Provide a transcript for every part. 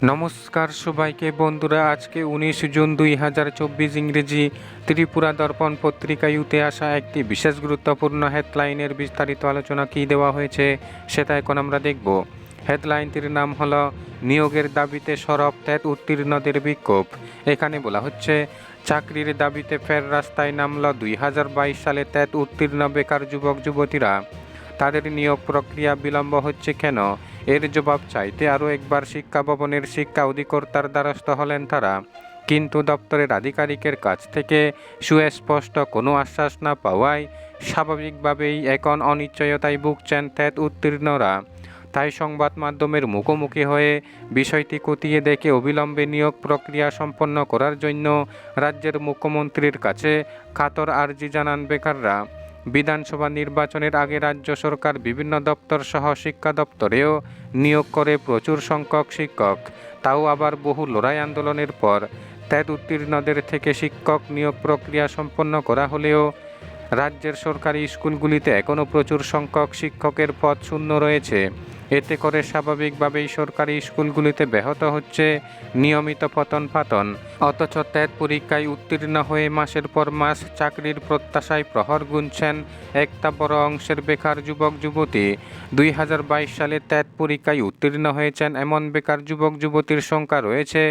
নমস্কার সবাইকে বন্ধুরা, আজকে 19 জুন 2024 ইংরেজি ত্রিপুরা দর্পণ পত্রিকায় উঠে আসা একটি বিশেষ গুরুত্বপূর্ণ হেডলাইনের বিস্তারিত আলোচনা কী দেওয়া হয়েছে সেটা এখন আমরা দেখব। হেডলাইনটির নাম হলো নিয়োগের দাবিতে সরব টেট উত্তীর্ণদের বিক্ষোভ। এখানে বলা হচ্ছে চাকরির দাবিতে ফের রাস্তায় নামল 2022 সালে টেট উত্তীর্ণ বেকার যুবক যুবতীরা। তাদের নিয়োগ প্রক্রিয়া বিলম্ব হচ্ছে কেন, এর জবাব চাইতে আরও একবার শিক্ষা ভবনের শিক্ষা অধিকর্তার দ্বারস্থ হলেন তারা। কিন্তু দপ্তরের আধিকারিকের কাছ থেকে সুস্পষ্ট কোনো আশ্বাস না পাওয়ায় স্বাভাবিকভাবেই এখন অনিশ্চয়তায় ভুগছেন টেট উত্তীর্ণরা। তাই সংবাদ মাধ্যমের মুখোমুখি হয়ে বিষয়টি খতিয়ে দেখে অবিলম্বে নিয়োগ প্রক্রিয়া সম্পন্ন করার জন্য রাজ্যের মুখ্যমন্ত্রীর কাছে কাতর আর্জি জানান বেকাররা। বিধানসভা নির্বাচনের আগে রাজ্য সরকার বিভিন্ন দপ্তর সহ শিক্ষা দপ্তরেও নিয়োগ করে প্রচুর সংখ্যক শিক্ষক, তাও আবার বহু লড়াই আন্দোলনের পর টেট উত্তীর্ণদের থেকে শিক্ষক নিয়োগ প্রক্রিয়া সম্পন্ন করা হলেও রাজ্যের সরকারি স্কুলগুলিতে এখনও প্রচুর সংখ্যক শিক্ষকের পদ শূন্য রয়েছে। এতে করে স্বাভাবিকভাবেই সরকারি স্কুলগুলিতে ব্যাহত হচ্ছে নিয়মিত পঠন পাঠন। অথচ টেট পরীক্ষায় উত্তীর্ণ হয়ে মাসের পর মাস চাকরির প্রত্যাশায় প্রহর গুনছেন একটা বড় অংশের বেকার যুবক যুবতী। 2022 সালে টেট পরীক্ষায় উত্তীর্ণ হয়েছেন এমন বেকার যুবক যুবতীর সংখ্যা রয়েছে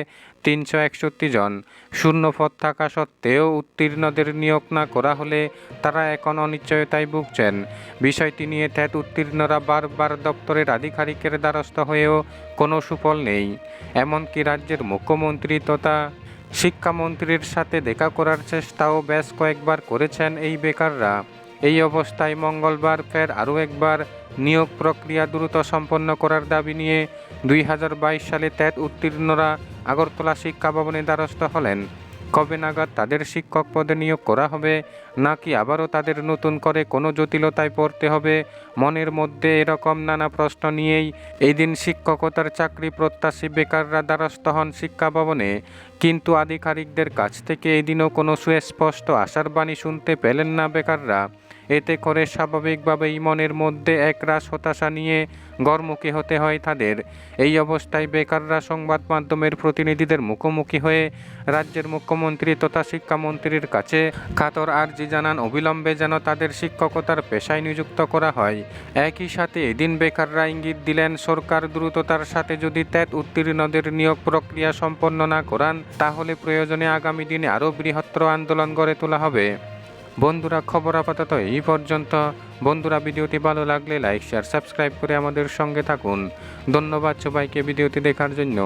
361 জন। শূন্য পদ থাকা সত্ত্বেও উত্তীর্ণদের নিয়োগ না করা হলে তারা এখন অনিশ্চয়তায় ভুগছেন। বিষয়টি নিয়ে টেট উত্তীর্ণরা বারবার দপ্তরের আধিকারিকের দ্বারস্থ হয়েও কোনো সুফল নেই। এমনকি রাজ্যের মুখ্যমন্ত্রী তথা শিক্ষামন্ত্রীর সাথে দেখা করার চেষ্টাও বেশ কয়েকবার করেছেন এই বেকাররা। এই অবস্থায় মঙ্গলবার ফের আরও একবার নিয়োগ প্রক্রিয়া দ্রুত সম্পন্ন করার দাবি নিয়ে 2022 সালে টেট উত্তীর্ণরা আগরতলা শিক্ষা ভবনে দ্বারস্থ হলেন। কবে নাগাদ তাদের শিক্ষক পদে নিয়োগ করা হবে, নাকি আবারও তাদের নতুন করে কোনো জটিলতায় পড়তে হবে, মনের মধ্যে এরকম নানা প্রশ্ন নিয়েই এই দিন শিক্ষকতার চাকরি প্রত্যাশী বেকাররা দ্বারস্থ হন শিক্ষা ভবনে। কিন্তু আধিকারিকদের কাছ থেকে এদিনও কোনো সুস্পষ্ট আশার বাণী শুনতে পেলেন না বেকাররা। এতে করে স্বাভাবিকভাবেই মনের মধ্যে একরাশ হতাশা নিয়ে ঘরমুখী হতে হয় তাদের। এই অবস্থায় বেকাররা সংবাদ মাধ্যমের প্রতিনিধিদের মুখোমুখি হয়ে রাজ্যের মুখ্যমন্ত্রী তথা শিক্ষামন্ত্রীর কাছে কাতর আর্জি জানান অবিলম্বে যেন তাদের শিক্ষকতার পেশায় নিযুক্ত করা হয়। একই সাথে এদিন বেকাররা ইঙ্গিত দিলেন সরকার দ্রুততার সাথে যদি টেট উত্তীর্ণদের নিয়োগ প্রক্রিয়া সম্পন্ন না করান তাহলে প্রয়োজনে আগামী দিনে আরও বৃহত্তর আন্দোলন গড়ে তোলা হবে। বন্ধুরা, খবর আপাতত এই পর্যন্ত। বন্ধুরা, ভিডিওটি ভালো লাগলে লাইক শেয়ার সাবস্ক্রাইব করে আমাদের সঙ্গে থাকুন। ধন্যবাদ সবাইকে ভিডিওটি দেখার জন্য।